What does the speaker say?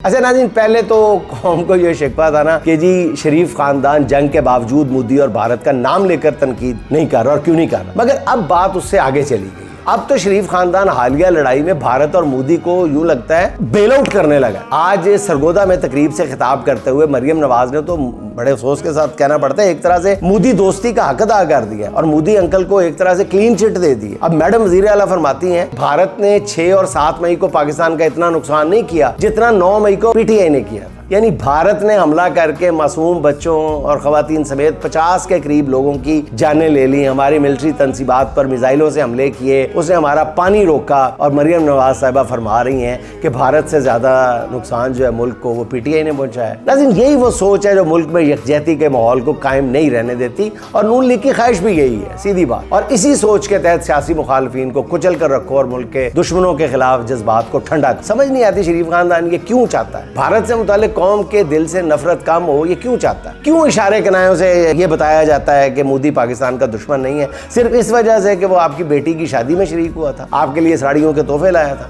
अच्छा नाज़रीन, पहले तो कौम को ये शिकवा था ना कि जी शरीफ खानदान जंग के बावजूद मोदी और भारत का नाम लेकर तनकीद नहीं कर रहा और क्यों नहीं कर रहा, मगर अब बात उससे आगे चली गई। अब तो शरीफ खानदान हालिया लड़ाई में भारत और मोदी को यूं लगता है बेल आउट करने लगा। आज सरगोदा में तकरीब से खिताब करते हुए मरियम नवाज ने तो बड़े अफसोस के साथ कहना पड़ता है एक तरह से मोदी दोस्ती का हक अदा कर दिया और मोदी अंकल को एक तरह से क्लीन चिट दे दी। अब मैडम वज़ीर आला फरमाती हैं भारत ने 6 और 7 मई को पाकिस्तान का इतना नुकसान नहीं किया जितना 9 मई को पीटीआई ने किया। यानी भारत ने हमला करके मासूम बच्चों और खवातीन समेत 50 के करीब लोगों की जानें ले ली, हमारी मिलिट्री तंसीबात पर मिसाइलों से हमले किए, उसने हमारा पानी रोका। और मरियम नवाज साहिबा फरमा रही हैं कि भारत से ज्यादा नुकसान जो है मुल्क को वो पीटीआई ने पहुंचाया। लेकिन यही वो सोच है जो मुल्क में यकजहती के माहौल को कायम नहीं रहने देती और नून लीग की ख्वाहिश भी यही है, सीधी बात। और इसी सोच के तहत सियासी मुखालफिन को कुचल कर रखो और मुल्क के दुश्मनों के खिलाफ जज्बात को ठंडा। समझ नहीं आती शरीफ खानदान ये क्यों चाहता है भारत से मुताल्लिक कौम के दिल से नफरत कम हो, ये क्यों चाहता है? क्यों इशारे कनायों से ये बताया जाता है कि मोदी पाकिस्तान का दुश्मन नहीं है सिर्फ इस वजह से कि वो आपकी बेटी की शादी में शरीक हुआ था, आपके लिए साड़ियों के तोहफे लाया था।